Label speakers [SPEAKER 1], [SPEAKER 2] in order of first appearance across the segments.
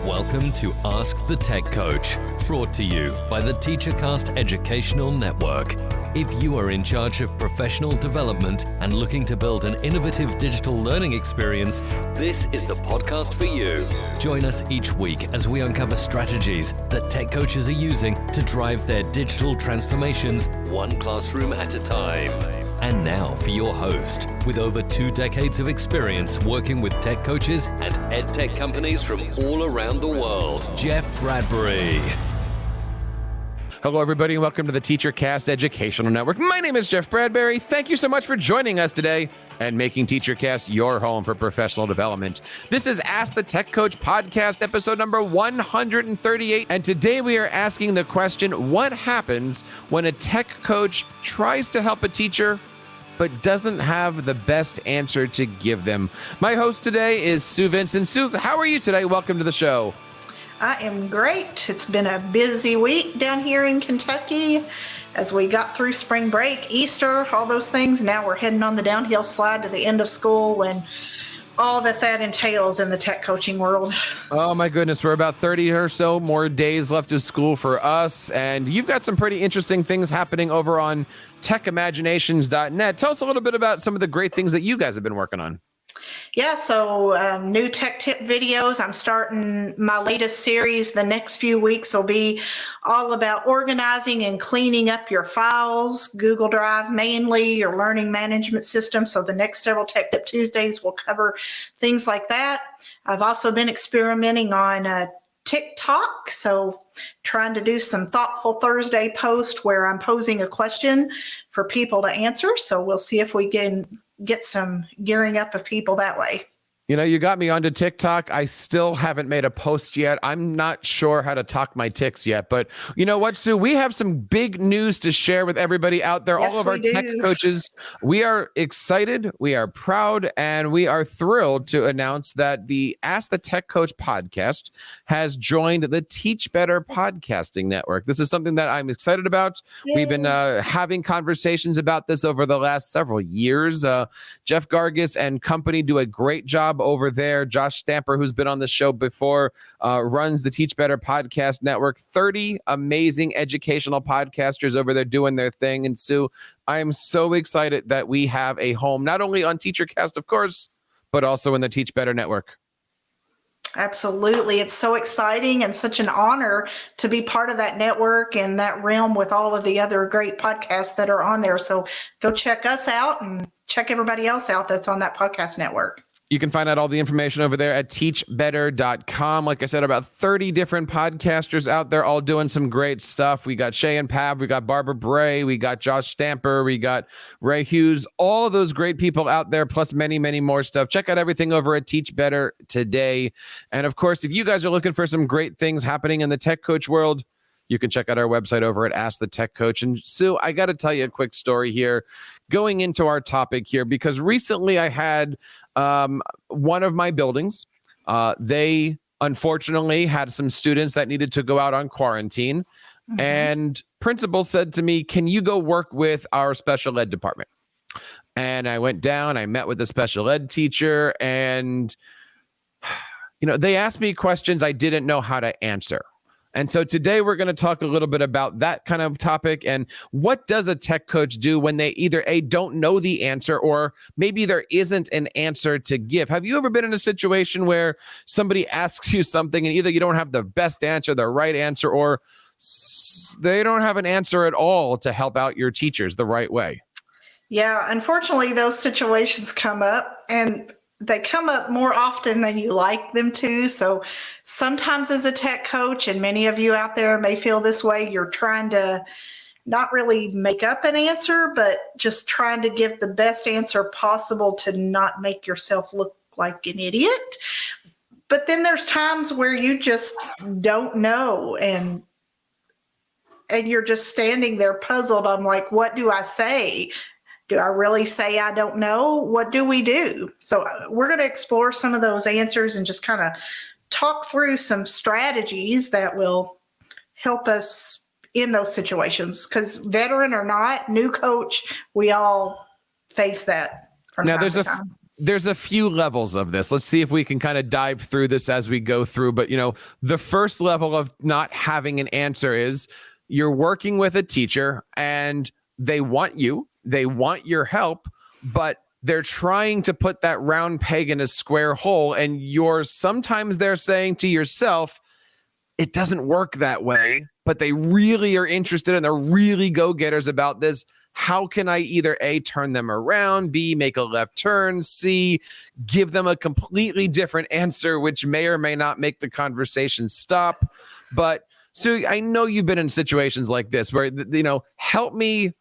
[SPEAKER 1] Welcome to Ask the Tech Coach, brought to you by the TeacherCast Educational Network. If you are in charge of professional development and looking to build an innovative digital learning experience, this is the podcast for you. Join us each week as we uncover strategies that tech coaches are using to drive their digital transformations one classroom at a time. And now for your host, with over 2 decades of experience working with tech coaches and ed tech companies from all around the world, Jeff Bradbury.
[SPEAKER 2] Hello, everybody, and welcome to the TeacherCast Educational Network. My name is Jeff Bradbury. Thank you so much for joining us today and making TeacherCast your home for professional development. This is Ask the Tech Coach podcast, episode number 138. And today we are asking the question, what happens when a tech coach tries to help a teacher but doesn't have the best answer to give them? My host today is Sue Vincent. Sue, how are you today? Welcome to the show.
[SPEAKER 3] I am great. It's been a busy week down here in Kentucky as we got through spring break, Easter, all those things. Now we're heading on the downhill slide to the end of school and all that entails in the tech coaching world. Oh
[SPEAKER 2] my goodness, we're about 30 or so more days left of school for us, and you've got some pretty interesting things happening over on techimaginations.net. Tell us a little bit about some of the great things that you guys have been working on.
[SPEAKER 3] Yeah, so new tech tip videos. I'm starting my latest series. The next few weeks will be all about organizing and cleaning up your files, Google Drive mainly, your learning management system. So the next several Tech Tip Tuesdays will cover things like that. I've also been experimenting on TikTok, so trying to do some Thoughtful Thursday post where I'm posing a question for people to answer. So we'll see if we can get some gearing up of people that way.
[SPEAKER 2] You know, you got me onto TikTok. I still haven't made a post yet. I'm not sure how to talk my ticks yet. But you know what, Sue? We have some big news to share with everybody out there.
[SPEAKER 3] Yes,
[SPEAKER 2] all of our tech coaches. We are excited, we are proud, and we are thrilled to announce that the Ask the Tech Coach podcast has joined the Teach Better Podcasting Network. This is something that I'm excited about. Yay. We've been having conversations about this over the last several years. Jeff Gargis and company do a great job over there. Josh Stamper, who's been on the show before, runs the Teach Better Podcast Network. 30 amazing educational podcasters over there doing their thing. And Sue, I am so excited that we have a home, not only on TeacherCast, of course, but also in the Teach Better Network.
[SPEAKER 3] Absolutely. It's so exciting and such an honor to be part of that network and that realm with all of the other great podcasts that are on there. So go check us out and check everybody else out that's on that podcast network.
[SPEAKER 2] You can find out all the information over there at teachbetter.com. Like I said, about 30 different podcasters out there all doing some great stuff. We got Shay and Pav, we got Barbara Bray, we got Josh Stamper, we got Ray Hughes, all of those great people out there, plus many, many more stuff. Check out everything over at Teach Better today. And of course, if you guys are looking for some great things happening in the tech coach world, you can check out our website over at Ask the Tech Coach. And Sue, I got to tell you a quick story here going into our topic here, because recently I had one of my buildings. They unfortunately had some students that needed to go out on quarantine. Mm-hmm. And principal said to me, can you go work with our special ed department? And I went down, I met with the special ed teacher, and you know, they asked me questions I didn't know how to answer. And so today we're going to talk a little bit about that kind of topic and what does a tech coach do when they either A, don't know the answer, or maybe there isn't an answer to give. Have you ever been in a situation where somebody asks you something and either you don't have the best answer, the right answer, or they don't have an answer at all to help out your teachers the right way?
[SPEAKER 3] Yeah, unfortunately, those situations come up, and they come up more often than you like them to. So sometimes as a tech coach, and many of you out there may feel this way, you're trying to not really make up an answer, but just trying to give the best answer possible to not make yourself look like an idiot. But then there's times where you just don't know, and you're just standing there puzzled. I'm like, what do I say? Do I really say I don't know? What do we do? So we're going to explore some of those answers and just kind of talk through some strategies that will help us in those situations. Because veteran or not, new coach, we all face that from time to time.
[SPEAKER 2] there's a few levels of this. Let's see if we can kind of dive through this as we go through. But, the first level of not having an answer is you're working with a teacher and they want your help, but they're trying to put that round peg in a square hole. And sometimes they're saying to yourself, it doesn't work that way, but they really are interested and they're really go-getters about this. How can I either A, turn them around, B, make a left turn, C, give them a completely different answer, which may or may not make the conversation stop. But so I know you've been in situations like this where, help me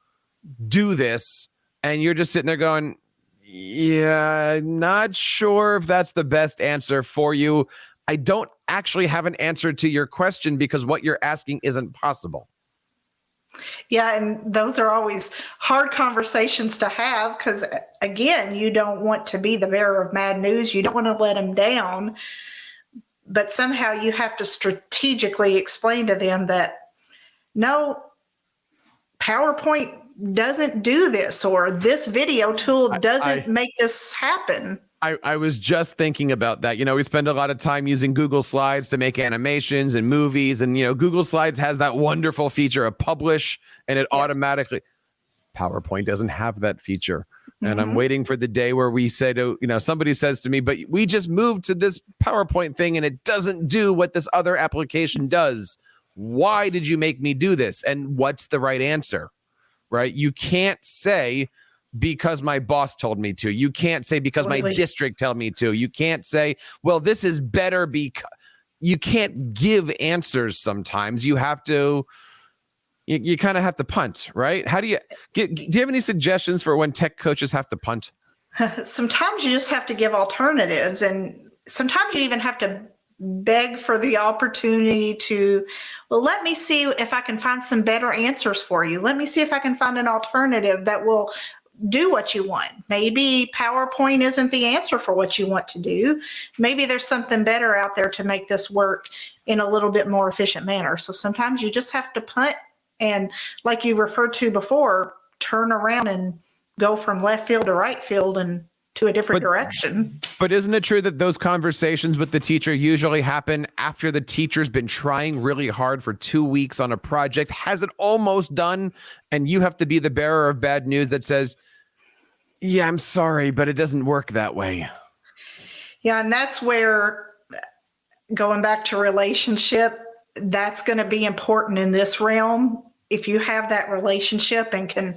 [SPEAKER 2] do this. And you're just sitting there going, yeah, not sure if that's the best answer for you. I don't actually have an answer to your question because what you're asking isn't possible.
[SPEAKER 3] Yeah, and those are always hard conversations to have because, again, you don't want to be the bearer of bad news. You don't want to let them down. But somehow you have to strategically explain to them that, no, PowerPoint doesn't do this, or this video tool doesn't make this happen.
[SPEAKER 2] I was just thinking about that. We spend a lot of time using Google Slides to make animations and movies. And, Google Slides has that wonderful feature of publish, and it automatically, PowerPoint doesn't have that feature. And I'm waiting for the day where we say to, somebody says to me, but we just moved to this PowerPoint thing and it doesn't do what this other application does. Why did you make me do this? And what's the right answer, right? You can't say, because my boss told me to. You can't say because my district told me to. You can't say, well, this is better because you can't give answers sometimes. You have to, you kind of have to punt, right? How do you do you have any suggestions for when tech coaches have to punt?
[SPEAKER 3] Sometimes you just have to give alternatives, and sometimes you even have to beg for the opportunity to, well, let me see if I can find some better answers for you. Let me see if I can find an alternative that will do what you want. Maybe PowerPoint isn't the answer for what you want to do. Maybe there's something better out there to make this work in a little bit more efficient manner. So sometimes you just have to punt and, like you referred to before, turn around and go from left field to right field and to a different direction.
[SPEAKER 2] But isn't it true that those conversations with the teacher usually happen after the teacher's been trying really hard for 2 weeks on a project, has it almost done, and you have to be the bearer of bad news that says, yeah, I'm sorry, but it doesn't work that way.
[SPEAKER 3] Yeah, and that's where, going back to relationship, that's going to be important in this realm. If you have that relationship and can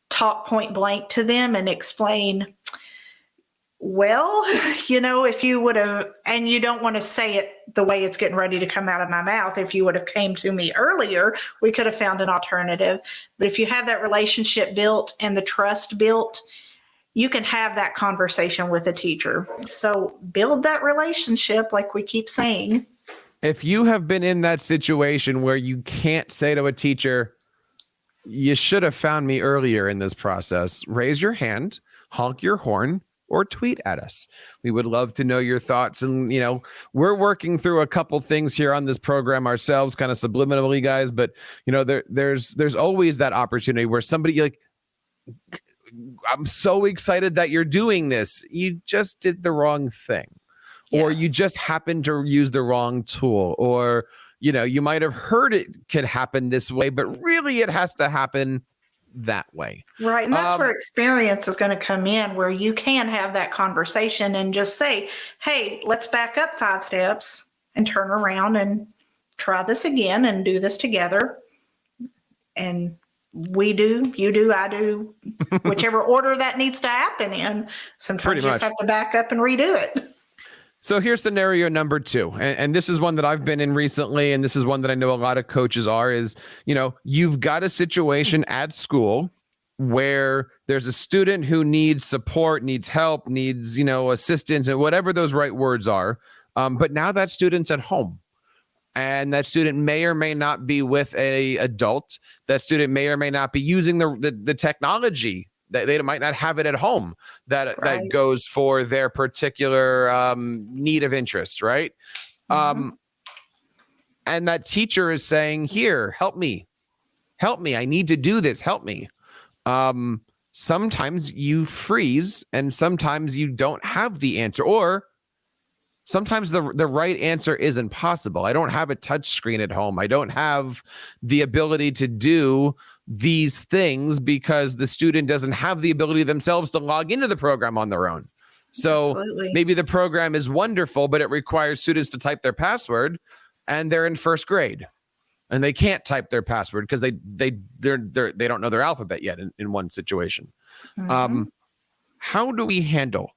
[SPEAKER 3] talk point blank to them and explain, well, if you would have, and you don't want to say it the way it's getting ready to come out of my mouth, if you would have came to me earlier, we could have found an alternative. But if you have that relationship built and the trust built, you can have that conversation with a teacher. So build that relationship, like we keep saying.
[SPEAKER 2] If you have been in that situation where you can't say to a teacher, you should have found me earlier in this process, raise your hand, honk your horn, or tweet at us. We would love to know your thoughts. And, we're working through a couple things here on this program ourselves, kind of subliminally, guys. But, there's always that opportunity where somebody like, I'm so excited that you're doing this. You just did the wrong thing. Yeah. Or you just happened to use the wrong tool. Or, you might have heard it could happen this way, but really it has to happen that way.
[SPEAKER 3] Right. And that's where experience is going to come in, where you can have that conversation and just say, hey, let's back up 5 steps and turn around and try this again and do this together. And we do, you do, I do, whichever order that needs to happen in. Sometimes you just have to back up and redo it.
[SPEAKER 2] So here's scenario number 2. And this is one that I've been in recently. And this is one that I know a lot of coaches are, is, you've got a situation at school where there's a student who needs support, needs help, needs, assistance, and whatever those right words are. But now that student's at home. And that student may or may not be with a adult. That student may or may not be using the technology. They might not have it at home that goes for their particular need of interest, right? Mm-hmm. And that teacher is saying, here, help me. I need to do this. Help me. sometimes you freeze and sometimes you don't have the answer, or sometimes the right answer isn't possible. I don't have a touch screen at home. I don't have the ability to do these things because the student doesn't have the ability themselves to log into the program on their own. So
[SPEAKER 3] Absolutely.
[SPEAKER 2] maybe the program is wonderful, but it requires students to type their password, and they're in first grade and they can't type their password because they don't know their alphabet yet in one situation. How do we handle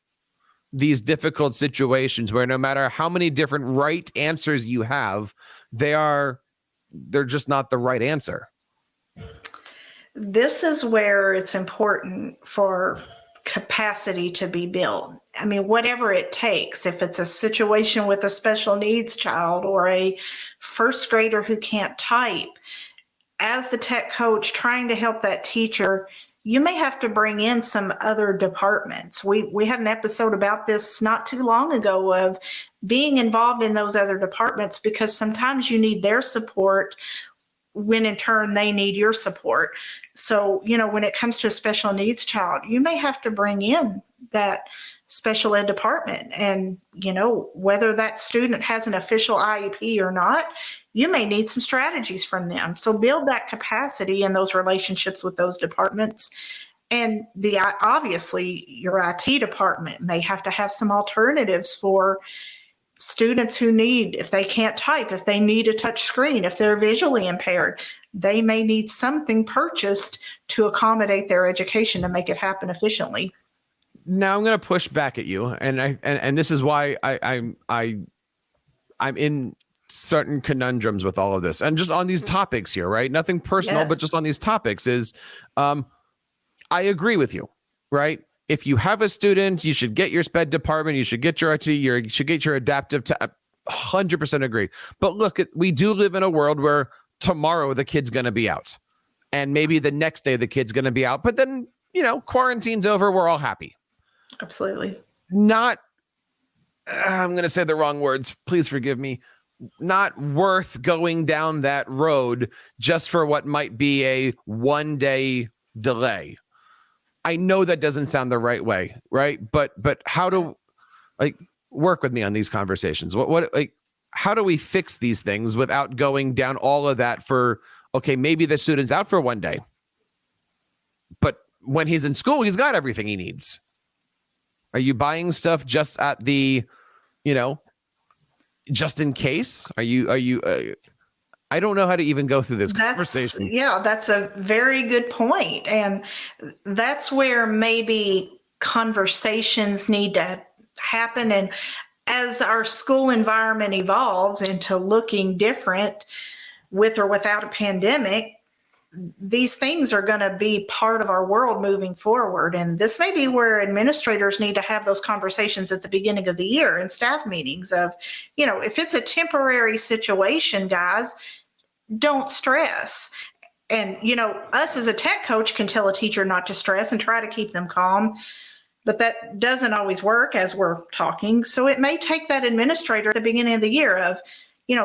[SPEAKER 2] these difficult situations where no matter how many different right answers you have, they're just not the right answer?
[SPEAKER 3] This is where it's important for capacity to be built. I mean, whatever it takes, if it's a situation with a special needs child or a first grader who can't type, as the tech coach trying to help that teacher, you may have to bring in some other departments. We had an episode about this not too long ago of being involved in those other departments, because sometimes you need their support when in turn they need your support. So, when it comes to a special needs child, you may have to bring in that special ed department. And, whether that student has an official IEP or not, you may need some strategies from them. So build that capacity and those relationships with those departments. And obviously your IT department may have to have some alternatives for students who need, if they can't type, if they need a touch screen, if they're visually impaired, they may need something purchased to accommodate their education to make it happen efficiently.
[SPEAKER 2] Now I'm going to push back at you, and this is why I'm in certain conundrums with all of this, and just on these topics here, right? Nothing personal, but just on these topics is, I agree with you, right? If you have a student, you should get your SPED department, you should get your IT, you should get your adaptive. 100% agree. But look, we do live in a world where tomorrow the kid's going to be out, and maybe the next day the kid's going to be out. But then, quarantine's over. We're all happy.
[SPEAKER 3] Absolutely.
[SPEAKER 2] Not, I'm going to say the wrong words. Please forgive me. Not worth going down that road just for what might be a one-day delay. I know that doesn't sound the right way, right? But how to work with me on these conversations? How do we fix these things without going down all of that for, okay, maybe the student's out for one day, but when he's in school, he's got everything he needs. Are you buying stuff just at the, just in case? Are you I don't know how to even go through this conversation.
[SPEAKER 3] Yeah, that's a very good point. And that's where maybe conversations need to happen. And as our school environment evolves into looking different with or without a pandemic, these things are going to be part of our world moving forward. And this may be where administrators need to have those conversations at the beginning of the year in staff meetings of, if it's a temporary situation, guys, don't stress. And, us as a tech coach can tell a teacher not to stress and try to keep them calm, but that doesn't always work as we're talking. So it may take that administrator at the beginning of the year of,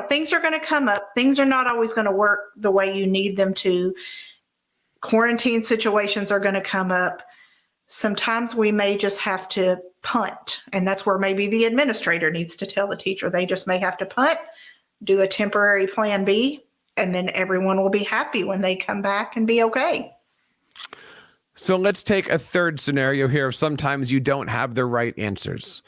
[SPEAKER 3] things are going to come up. Things are not always going to work the way you need them to. Quarantine situations are going to come up. Sometimes we may just have to punt. And that's where maybe the administrator needs to tell the teacher they just may have to punt, do a temporary plan B, and then everyone will be happy when they come back and be okay.
[SPEAKER 2] So let's take a third scenario here. Sometimes you don't have the right answers.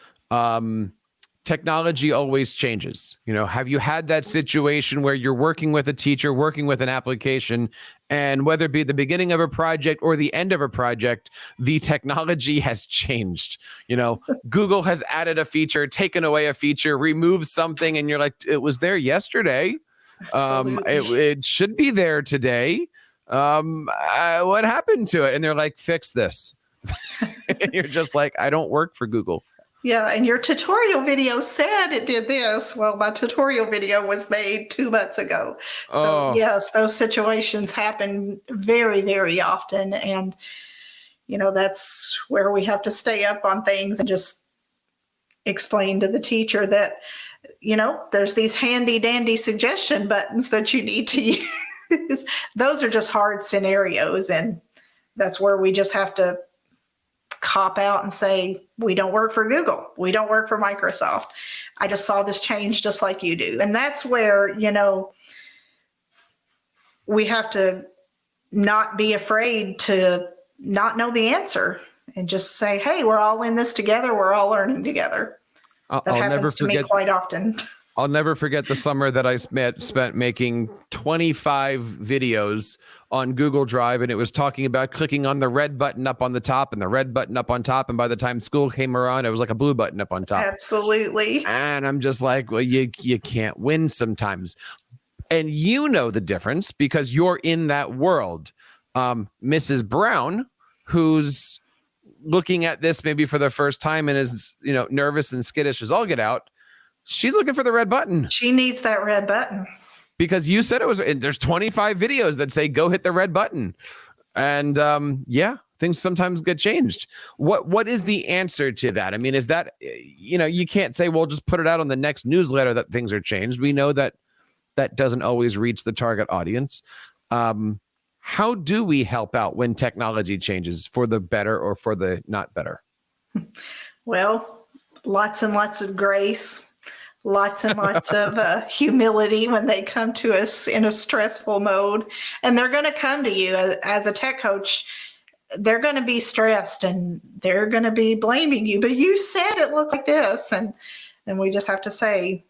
[SPEAKER 2] Technology always changes. Have you had that situation where you're working with a teacher, working with an application, and whether it be the beginning of a project or the end of a project, the technology has changed? Google has added a feature, taken away a feature, removed something, and you're like, it was there yesterday. It should be there today. What happened to it? And they're like, fix this. And you're just like, I don't work for Google.
[SPEAKER 3] Yeah, and your tutorial video said it did this. Well, my tutorial video was made 2 months ago. So yes, those situations happen very, very often. And, that's where we have to stay up on things and just explain to the teacher that, there's these handy dandy suggestion buttons that you need to use. Those are just hard scenarios. And that's where we just have to cop out and say, we don't work for Google. We don't work for Microsoft. I just saw this change just like you do. And that's where, we have to not be afraid to not know the answer and just say, hey, we're all in this together. We're all learning together. That happens to me quite often.
[SPEAKER 2] I'll never forget the summer that I spent making 25 videos on Google Drive, and it was talking about clicking on the red button up on the top and the red button up on top. And by the time school came around, it was like a blue button up on top.
[SPEAKER 3] Absolutely.
[SPEAKER 2] And I'm just like, well, you can't win sometimes. And you know the difference because you're in that world. Mrs. Brown, who's looking at this maybe for the first time and is, nervous and skittish as all get out, she's looking for the red button.
[SPEAKER 3] She needs that red button.
[SPEAKER 2] Because you said there's 25 videos that say, go hit the red button. And things sometimes get changed. What is the answer to that? I mean, is that, you can't say, well, just put it out on the next newsletter that things are changed. We know that doesn't always reach the target audience. How do we help out when technology changes for the better or for the not better?
[SPEAKER 3] Well, lots and lots of grace. Lots and lots of humility when they come to us in a stressful mode. And they're going to come to you as a tech coach. They're going to be stressed and they're going to be blaming you. But you said it looked like this. And we just have to say,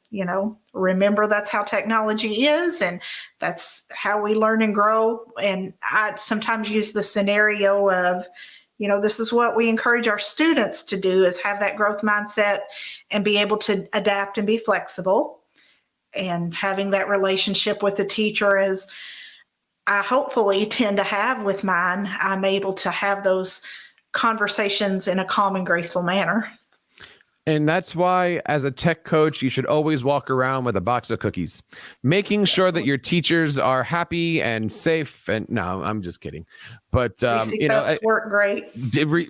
[SPEAKER 3] remember that's how technology is. And that's how we learn and grow. And I sometimes use the scenario of, this is what we encourage our students to do, is have that growth mindset and be able to adapt and be flexible. And having that relationship with the teacher, as I hopefully tend to have with mine, I'm able to have those conversations in a calm and graceful manner.
[SPEAKER 2] And that's why, as a tech coach, you should always walk around with a box of cookies, making sure that your teachers are happy and safe. And no, I'm just kidding. But
[SPEAKER 3] Reese's cups work great.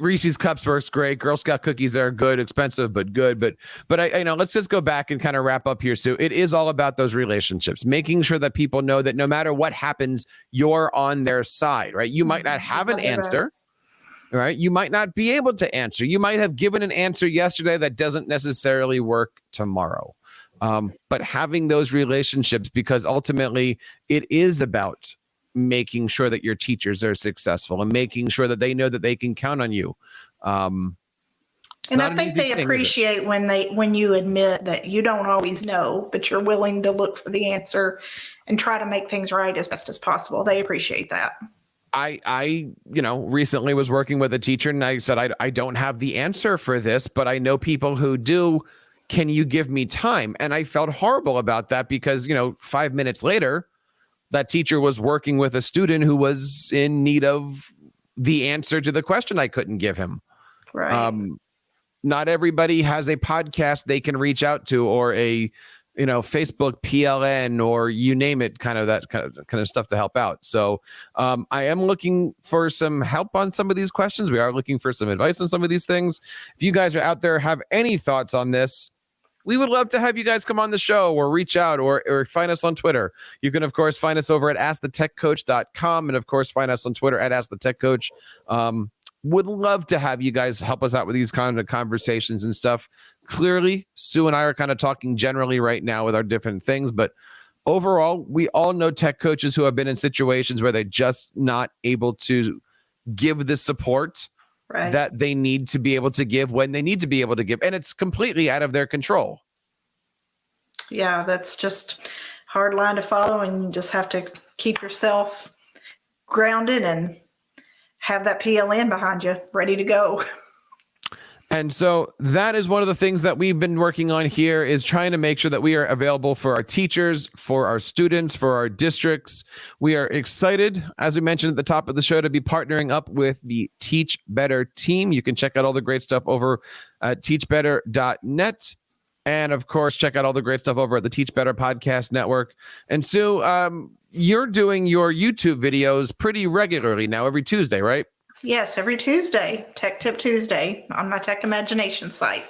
[SPEAKER 2] Reese's cups works great. Girl Scout cookies are good, expensive but good. But I let's just go back and kind of wrap up here, Sue. It is all about those relationships, making sure that people know that no matter what happens, you're on their side, right? You might not have an answer. Right? You might not be able to answer. You might have given an answer yesterday that doesn't necessarily work tomorrow. But having those relationships, because ultimately it is about making sure that your teachers are successful and making sure that they know that they can count on you.
[SPEAKER 3] And I think they appreciate when you admit that you don't always know, but you're willing to look for the answer and try to make things right as best as possible. They appreciate that.
[SPEAKER 2] I recently was working with a teacher and I said, I don't have the answer for this, but I know people who do. Can you give me time? And I felt horrible about that because, 5 minutes later, that teacher was working with a student who was in need of the answer to the question I couldn't give him.
[SPEAKER 3] Right.
[SPEAKER 2] Not everybody has a podcast they can reach out to, or a Facebook PLN, or you name it, kind of stuff to help out. So I am looking for some help on some of these questions. We are looking for some advice on some of these things. If you guys are out there, have any thoughts on this, we would love to have you guys come on the show or reach out or find us on Twitter. You can, of course, find us over at askthetechcoach.com and, of course, find us on Twitter at askthetechcoach. Would love to have you guys help us out with these kind of conversations and stuff. Clearly, Sue and I are kind of talking generally right now with our different things, but overall, we all know tech coaches who have been in situations where they're just not able to give the support that they need to be able to give when they need to be able to give, and it's completely out of their control.
[SPEAKER 3] Yeah, that's just hard line to follow, and you just have to keep yourself grounded and have that PLN behind you, ready to go.
[SPEAKER 2] And so that is one of the things that we've been working on here, is trying to make sure that we are available for our teachers, for our students, for our districts. We are excited, as we mentioned at the top of the show, to be partnering up with the Teach Better team. You can check out all the great stuff over at teachbetter.net. And of course, check out all the great stuff over at the Teach Better Podcast Network. And Sue, you're doing your YouTube videos pretty regularly now, every Tuesday, right?
[SPEAKER 3] Yes, every Tuesday, Tech Tip Tuesday on my Tech Imagination site.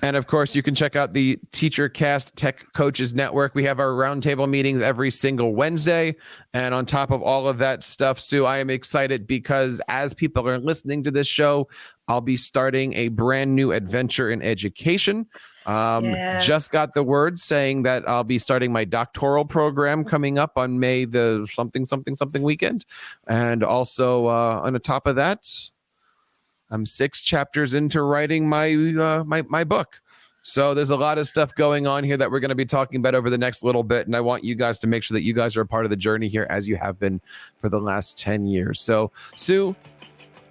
[SPEAKER 2] And of course, you can check out the TeacherCast Tech Coaches Network. We have our roundtable meetings every single Wednesday. And on top of all of that stuff, Sue, I am excited because as people are listening to this show, I'll be starting a brand new adventure in education.
[SPEAKER 3] Yes.
[SPEAKER 2] Just got the word saying that I'll be starting my doctoral program coming up on May the something weekend. And also on the top of that, I'm 6 chapters into writing my my book. So there's a lot of stuff going on here that we're going to be talking about over the next little bit. And I want you guys to make sure that you guys are a part of the journey here as you have been for the last 10 years. So, Sue,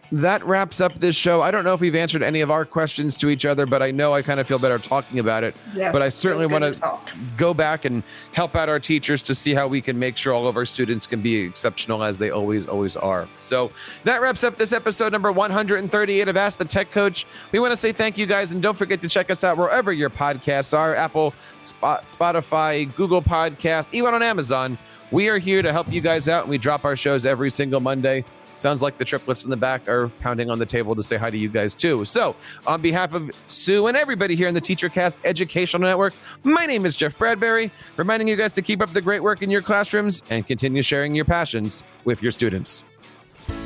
[SPEAKER 2] that wraps up this show. I don't know if we've answered any of our questions to each other, but I know I kind of feel better talking about it.
[SPEAKER 3] Yes,
[SPEAKER 2] but I certainly want to go back and help out our teachers to see how we can make sure all of our students can be exceptional as they always are. So that wraps up this episode number 138 of Ask the Tech Coach. We want to say thank you guys, and don't forget to check us out wherever your podcasts are, Apple, Spotify, Google Podcast, even on Amazon. We are here to help you guys out, and we drop our shows every single Monday. Sounds like the triplets in the back are pounding on the table to say hi to you guys too. So on behalf of Sue and everybody here in the TeacherCast Educational Network, my name is Jeff Bradbury, reminding you guys to keep up the great work in your classrooms and continue sharing your passions with your students.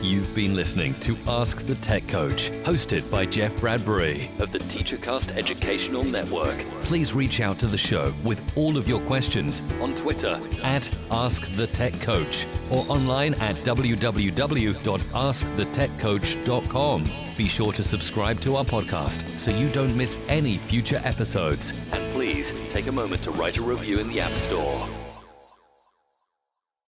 [SPEAKER 1] You've been listening to Ask the Tech Coach, hosted by Jeff Bradbury of the TeacherCast Educational Network. Please reach out to the show with all of your questions on Twitter at AskTheTechCoach or online at www.askthetechcoach.com. Be sure to subscribe to our podcast so you don't miss any future episodes. And please take a moment to write a review in the App Store.